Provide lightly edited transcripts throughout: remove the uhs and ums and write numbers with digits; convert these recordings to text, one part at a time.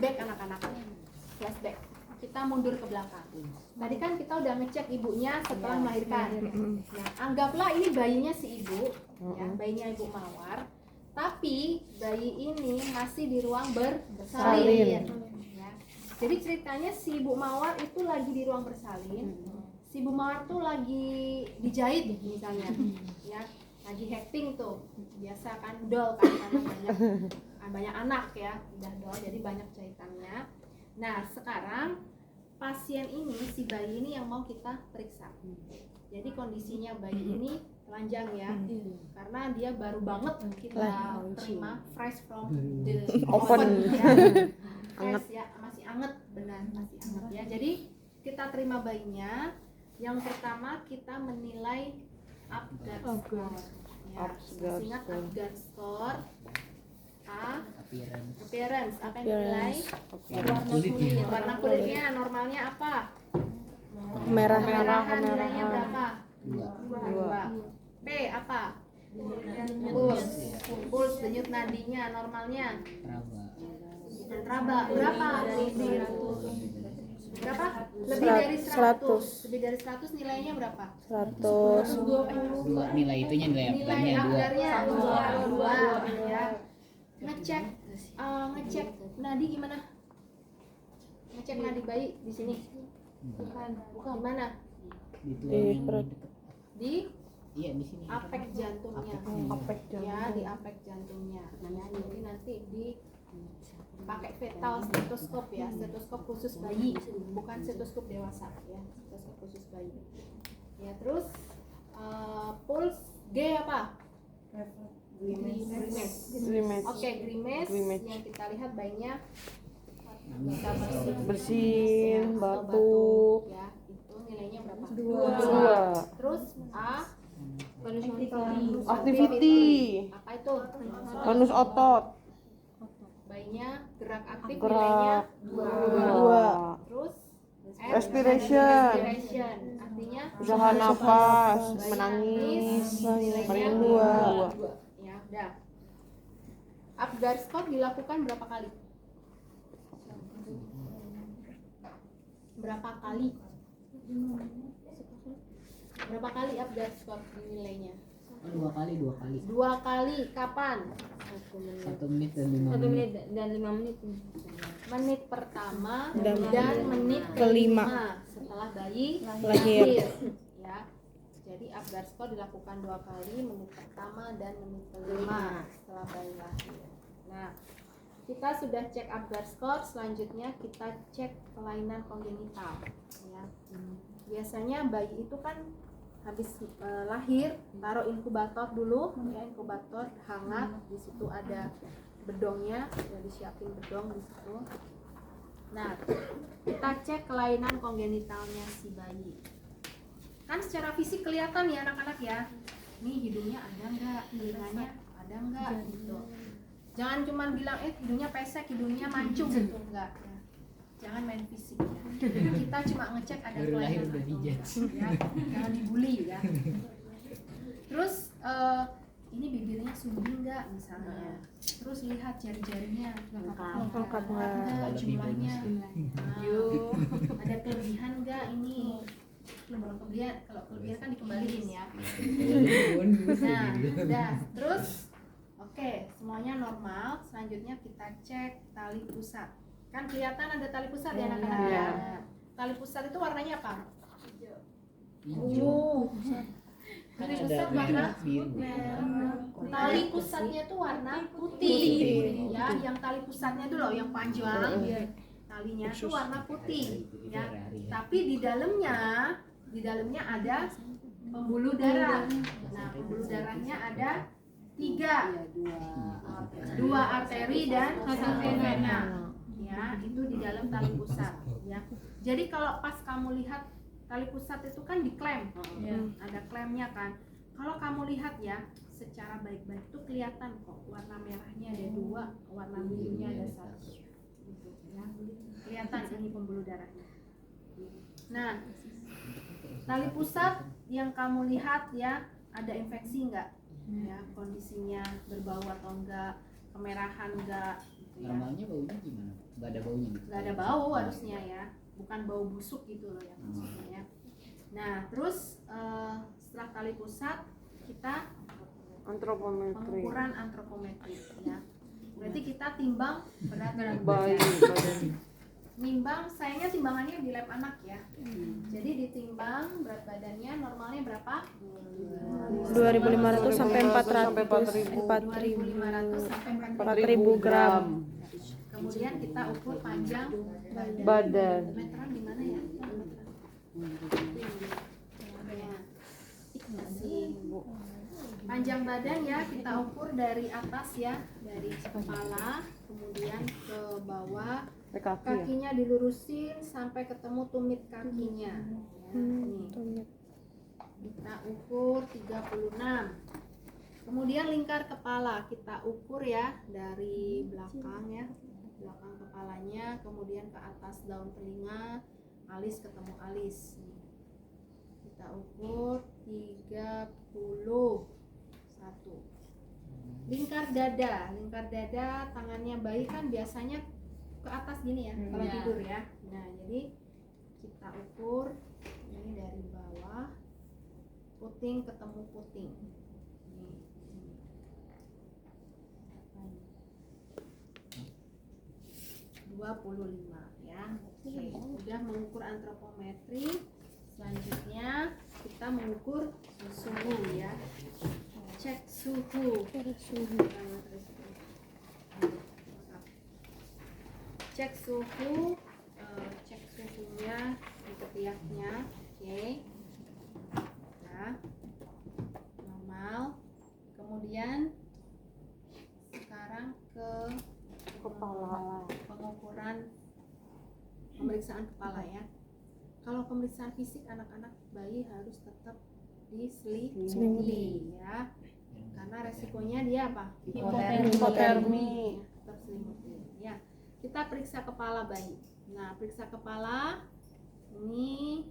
flashback anak-anak. Flashback. Kita mundur ke belakang. Tadi kan kita udah ngecek ibunya setelah melahirkan. Nah, anggaplah ini bayinya si ibu, ya, bayinya Ibu Mawar. Tapi bayi ini masih di ruang bersalin. Ya. Jadi ceritanya si Ibu Mawar itu lagi di ruang bersalin. Si Ibu Mawar tuh lagi dijahit misalnya, ya, lagi hacking tuh. Biasa kan dol kan karena banyak anak ya, udah dol jadi banyak jahitannya. Nah sekarang pasien ini, si bayi ini yang mau kita periksa. Jadi kondisinya bayi ini telanjang ya, karena dia baru banget kita terima fresh from the oven ya. Fresh ya, masih anget, benar masih anget ya. Jadi kita terima bayinya. Yang pertama kita menilai Apgar score. Ya, masih ingat Apgar score? Appearance, apa yang dinilai? Warna kulitnya normalnya apa? Merah. Nilainya berapa? 2. P apa? Puls, denyut nadinya normalnya? Raba. Berapa? Berapa? Lebih dari 100. Lebih dari 100 nilainya berapa? 100. Dua nilai itunya nilai Apgarnya 2 ya. Ngecek nadi gimana? Ngecek nadi bayi di sini. Bukan di mana? Di perut. Di Iya di sini. apek jantungnya. Ya, di apek jantungnya. Ya, jadi nanti di pakai fetal stetoskop ya, stetoskop khusus bayi, bukan stetoskop dewasa ya, stetoskop khusus bayi. Ya, terus puls G apa? Grimace. Oke, grimace yang kita lihat bayinya bisa Bersin, batuk. ya, itu nilainya berapa? 2. Terus A Activity. apa itu? Tonus otot. Bayinya gerak aktif nilainya 2. Terus Respiration. artinya Usaha nafas, menangis, merindu. 2. ya udah. Apgar score dilakukan berapa kali? Berapa kali Apgar score nilainya? 2 kali. 2 kali. Kapan? 1 menit dan 5 menit. dan 5 menit. Menit pertama Dan menit kelima. setelah bayi Lahir. Ya. Jadi Apgar score dilakukan 2 kali, menit pertama dan menit kelima setelah bayi lahir. Nah, kita sudah cek Apgar score, selanjutnya kita cek kelainan kongenital ya. Biasanya bayi itu kan habis lahir taruh inkubator dulu ya, inkubator hangat, di situ ada bedongnya ya, disiapin bedong di situ. Nah, kita cek kelainan kongenitalnya si bayi. Kan secara fisik kelihatan ya anak-anak ya, nih hidungnya ada enggak, telinganya ada enggak gitu. Jangan cuma bilang hidungnya pesek, hidungnya mancung gitu, enggak ya. Jangan main fisik ya. Kita cuma ngecek ada Baru lahir kelainan udah atau dijat. enggak, ya. Jangan dibully ya. Terus ini bibirnya sumbi enggak misalnya. Terus lihat jari-jarinya lengkap enggak jumlahnya. Ada kelebihan enggak ini? Kalau kelebihan kan dikembaliin ya. Nah, udah. Terus oke, semuanya normal. Selanjutnya kita cek tali pusat. Kan kelihatan ada tali pusat ya anak-anak ya. Tali pusat itu warnanya apa? Hijau. Tali pusat warna tali pusatnya tuh warna putih. Ya, yang tali pusatnya itu loh yang panjang. Talinya tuh warna putih ya. Tapi di dalamnya ada pembuluh darah. Nah, pembuluh darahnya ada 3. 2 arteri dan 1 vena. Ya, itu di dalam tali pusat ya. Jadi kalau pas kamu lihat tali pusat itu kan diklem, ada klemnya kan. Kalau kamu lihat ya secara baik-baik itu kelihatan kok warna merahnya ada 2, warna birunya ada 1 gitu ya. Kelihatan ini pembuluh darahnya. Nah, tali pusat yang kamu lihat ya, ada infeksi enggak? Ya, kondisinya berbau atau enggak, kemerahan enggak gitu ya. Normalnya baunya gimana? Nggak ada baunya gitu? Nggak ada bau harusnya ya, bukan bau busuk gitu loh yang maksudnya ya. Nah terus setelah tali pusat kita Antropometri. pengukuran antropometri ya. Berarti kita timbang berat Bayi badan. badan. Nimbang, sayangnya timbangannya di lab anak ya. Jadi ditimbang berat badannya normalnya berapa? 2.500 sampai 400 2.500 sampai 4.000 gram Kemudian kita ukur panjang badan. meteran di mana ya? Ya. Panjang badan ya kita ukur dari atas ya, dari kepala kemudian ke bawah. Kaki ya? Kakinya dilurusin sampai ketemu tumit kakinya. Ya, nih. Kita ukur 36. Kemudian lingkar kepala kita ukur ya dari belakang ya, belakang kepalanya, kemudian ke atas daun telinga, alis ketemu alis. Nih. Kita ukur 31. Lingkar dada tangannya bayi kan biasanya ke atas gini ya kalau tidur ya. Nah jadi kita ukur ini dari bawah, puting ketemu puting. Nih. 25 ya. Oke, udah mengukur antropometri. Selanjutnya kita mengukur suhu ya. Cek suhu. Cek suhu, cek suhunya di ketiaknya, oke. Nah, normal. Kemudian sekarang ke Kepala. pengukuran pemeriksaan kepala ya. Kalau pemeriksaan fisik anak-anak bayi harus tetap diselimuti ya, karena resikonya dia apa? Hipotermi. Tetap selimuti ya. Kita periksa kepala bayi. Nah, periksa kepala ini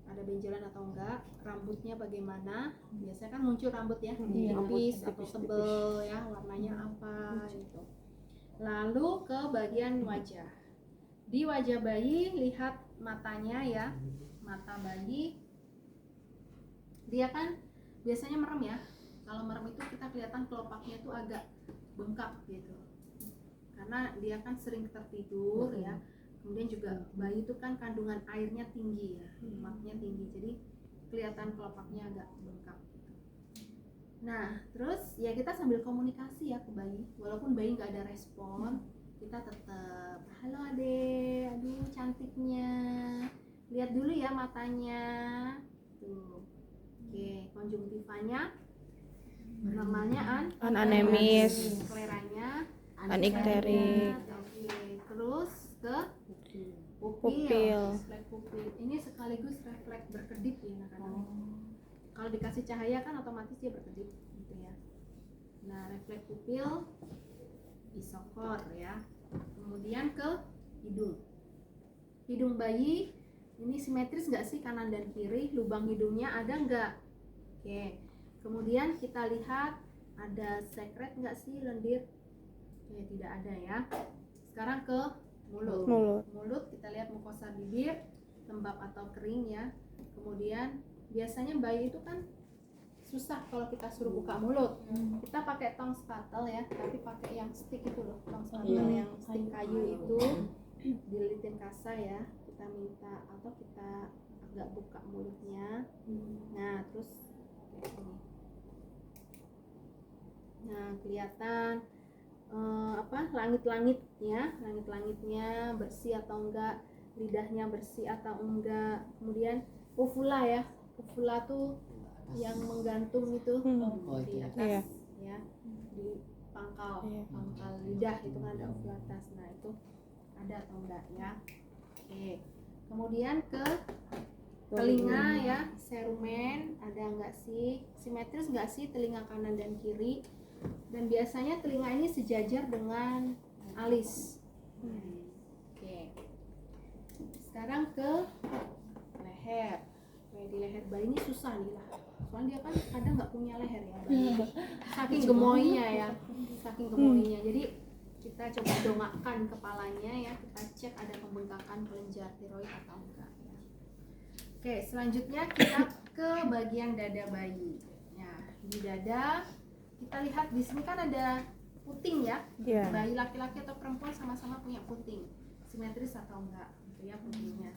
ada benjolan atau enggak, rambutnya bagaimana. Biasanya kan muncul rambut ya, tipis atau tebel ya, warnanya apa gitu. Lalu ke bagian wajah. Di wajah bayi lihat matanya ya, mata bayi dia kan biasanya merem ya. Kalau merem itu kita kelihatan kelopaknya itu agak bengkak gitu, karena dia kan sering tertidur ya. Kemudian juga bayi itu kan kandungan airnya tinggi ya, lemaknya tinggi, jadi kelihatan kelopaknya agak bengkak gitu. Nah terus ya kita sambil komunikasi ya ke bayi, walaupun bayi nggak ada respon, kita tetap halo adek, aduh cantiknya, lihat dulu ya matanya tuh. Oke, konjungtivanya normalnya Anemis. skleranya Anikterik. Oke, terus ke Pupil. refleks pupil. Ini sekaligus refleks berkedip ya anak-anak. Kalau dikasih cahaya kan otomatis dia berkedip gitu ya. Nah, refleks pupil isokor ya. Kemudian ke hidung. Hidung bayi ini simetris nggak sih kanan dan kiri? Lubang hidungnya ada nggak? Oke. Kemudian kita lihat ada sekret nggak sih lendir? Oke, tidak ada ya. Sekarang ke mulut. Mulut kita lihat mukosa bibir, lembab atau kering ya. Kemudian biasanya bayi itu kan susah kalau kita suruh buka mulut. Kita pakai tong spatel ya, tapi pakai yang stick itu loh, tong spatel yang stick kayu itu dililitin kasa ya. Kita minta atau kita agak buka mulutnya. Nah, terus kayak gini. Nah, kelihatan langit-langitnya bersih atau enggak, lidahnya bersih atau enggak. Kemudian uvula ya, uvula tuh yang menggantung itu di atas ya, di pangkal lidah itu kan ada uvula atas. Nah itu ada atau enggak ya. Oke, kemudian ke telinga ya, serumen ada enggak sih, simetris enggak sih telinga kanan dan kiri. Dan biasanya telinga ini sejajar dengan alis. Oke. Sekarang ke leher. Di leher bayi ini susah nih lah. Soalnya dia kan kadang nggak punya leher ya bayi. Saking gemoynya ya. Saking gemoynya. Jadi kita coba dongakkan kepalanya ya, kita cek ada pembengkakan kelenjar tiroid atau enggak ya. Oke, selanjutnya kita ke bagian dada bayi. Ya, di dada kita lihat di sini kan ada puting ya. Iya. Bayi laki-laki atau perempuan sama-sama punya puting, simetris atau enggak gitu ya putingnya.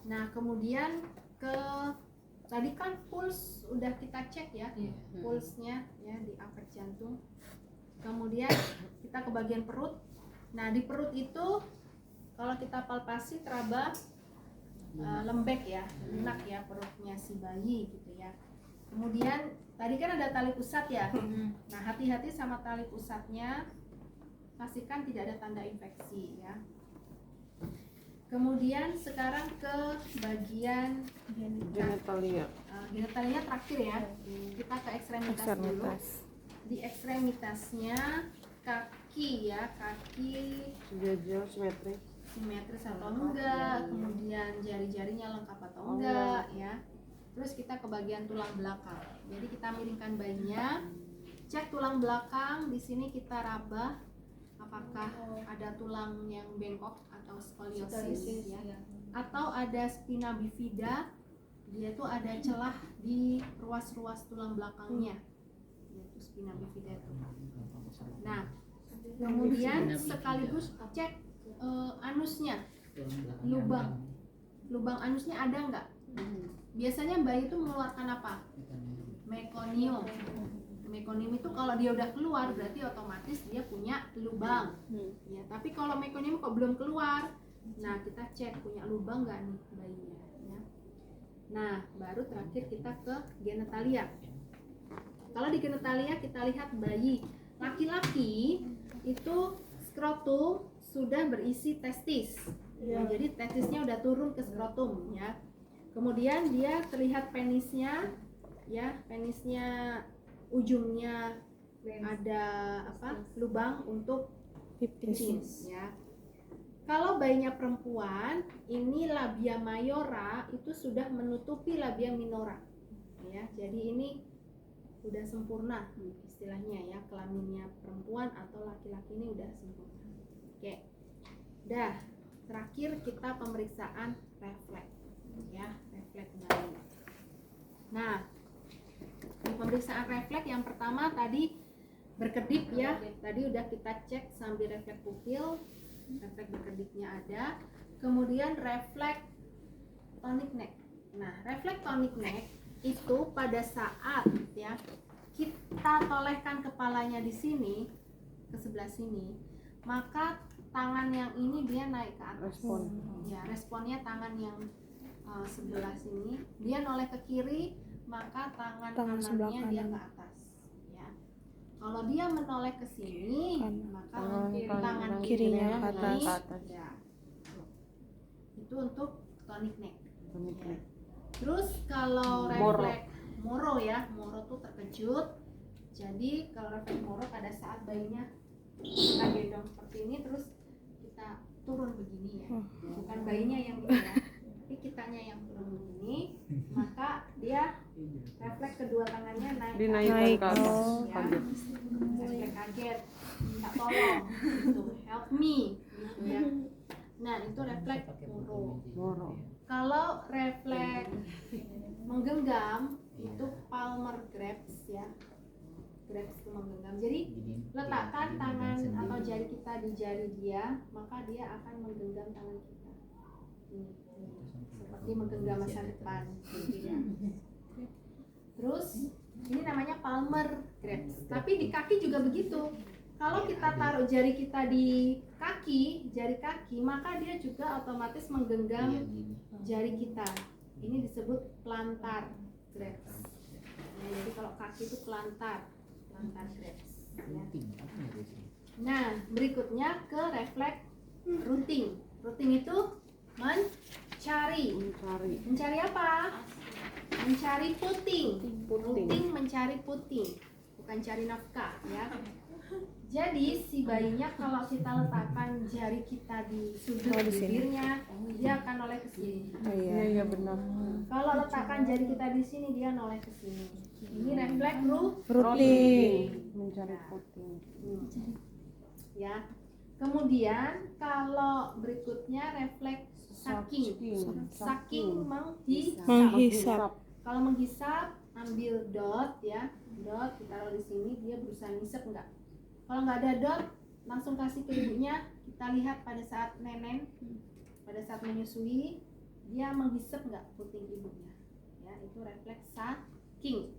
Nah, kemudian ke tadi kan puls udah kita cek ya, pulsnya ya di apet jantung. Kemudian kita ke bagian perut. Nah, di perut itu kalau kita palpasi teraba lembek ya, lunak ya perutnya si bayi gitu ya. Kemudian tadi kan ada tali pusat ya. Nah, hati-hati sama tali pusatnya, pastikan tidak ada tanda infeksi ya. Kemudian sekarang ke bagian Genitalia. genitalinya terakhir ya. Kita ke ekstremitas dulu. Ekstremitas. Di ekstremitasnya kaki ya, kaki Jajal simetris. simetris atau enggak, kemudian jari-jarinya lengkap atau enggak ya. Terus kita ke bagian tulang belakang. Jadi kita miringkan bayinya, cek tulang belakang. Di sini kita raba apakah ada tulang yang bengkok atau skoliosis ya, atau ada spina bifida, dia tuh ada celah di ruas-ruas tulang belakangnya, yaitu spina bifida itu. Nah, kemudian sekaligus cek anusnya, lubang anusnya ada nggak? Biasanya bayi itu mengeluarkan apa? Mekonium. Mekonium itu kalau dia udah keluar berarti otomatis dia punya lubang. Ya, tapi kalau mekonium kok belum keluar, nah kita cek punya lubang nggak nih bayinya. Ya. Nah, baru terakhir kita ke genitalia. Kalau di genitalia kita lihat bayi laki-laki itu skrotum sudah berisi testis. Ya, jadi testisnya udah turun ke skrotum ya. Kemudian dia terlihat penisnya, ya penisnya ujungnya ada apa? Lubang untuk pipis ya. Kalau bayinya perempuan, ini labia mayora itu sudah menutupi labia minora. Ya, jadi ini udah sempurna istilahnya ya, kelaminnya perempuan atau laki-laki ini udah sempurna. Oke. Dah, terakhir kita pemeriksaan refleks ya, refleks bayi. Nah, di pemeriksaan refleks yang pertama tadi berkedip ya, tadi udah kita cek sambil refleks pupil, refleks berkedipnya ada. Kemudian refleks tonic neck. Nah, refleks tonic neck itu pada saat ya kita tolehkan kepalanya di sini ke sebelah sini, maka tangan yang ini dia naik ke atas. Ya, responnya tangan yang sebelah sini dia noleh ke kiri, maka tangan kanannya dia ke atas ya. Kalau dia menoleh ke sini, maka tangan kirinya ke atas ya. Itu untuk tonic neck ya. Terus kalau refleks moro ya, moro tuh terkejut. Jadi kalau refleks moro pada saat bayinya kita gendong seperti ini terus kita turun begini ya, bukan bayinya yang begini ya, tapi kitanya yang turun begini, maka dia refleks kedua tangannya naik ke atas ya. Refleks kaget, minta tolong gitu, help me gitu ya. Nah, itu refleks moro. Kalau refleks menggenggam itu palmar grasp ya. Grasp itu menggenggam. Jadi letakkan tangan atau jari kita di jari dia, maka dia akan menggenggam tangan kita. Seperti menggenggam masa depan gitu ya. Terus ini namanya palmar grasp. Tapi di kaki juga begitu. Kalau kita taruh jari kita di kaki, jari kaki, maka dia juga otomatis menggenggam jari kita. Ini disebut plantar grasp. Ya, jadi kalau kaki itu plantar grasp. Ya. Nah, berikutnya ke refleks rooting. Rooting itu mencari apa? Mencari puting. Rooting mencari puting, bukan cari nafkah ya. Jadi si bayinya kalau kita letakkan jari kita di sudut bibirnya, dia akan noleh ke sini. Iya benar. Kalau letakkan jari kita di sini, dia noleh ke sini. Ini refleks Rooting. Mencari puting. Ya. Kemudian kalau berikutnya refleks sucking. Sucking menghisap. Kalau menghisap ambil dot ya, dot ditaruh di sini, dia berusaha ngisep enggak. Kalau nggak ada dot langsung kasih ke ibunya. Kita lihat pada saat nenen, pada saat menyusui dia menghisap nggak puting ibunya. Ya, itu refleks sucking.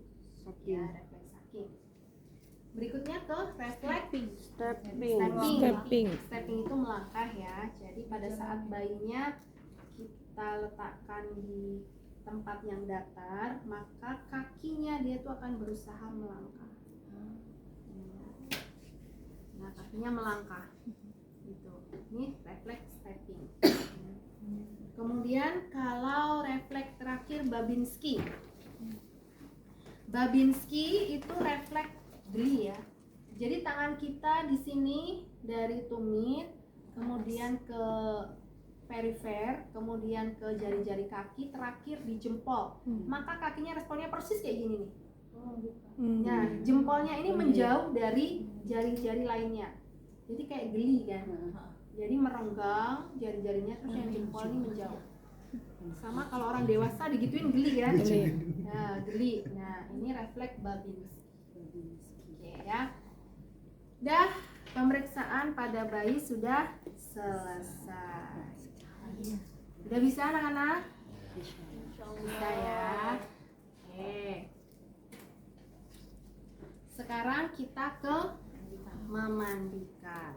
Ya, refleks sucking. Berikutnya ke refleks stepping itu melangkah ya. Jadi pada saat bayinya kita letakkan di tempat yang datar, maka kakinya dia tuh akan berusaha melangkah. Nah, kakinya melangkah. Gitu. Ini refleks stepping. Kemudian kalau refleks terakhir Babinski. Babinski itu refleks geli ya. Jadi tangan kita di sini dari tumit, kemudian ke perifer, kemudian ke jari-jari kaki, terakhir di jempol. Maka kakinya responnya persis kayak gini nih. Nah, jempolnya ini menjauh dari jari-jari lainnya. Jadi kayak geli kan. Jadi merenggang jari-jarinya, terus yang jempol ini menjauh. Sama kalau orang dewasa digituin geli kan. Nah, geli. Nah, ini refleks Babinski. Oke ya. Dah, pemeriksaan pada bayi sudah selesai. Udah bisa anak-anak? Bisa ya. Oke. Sekarang kita ke memandikan.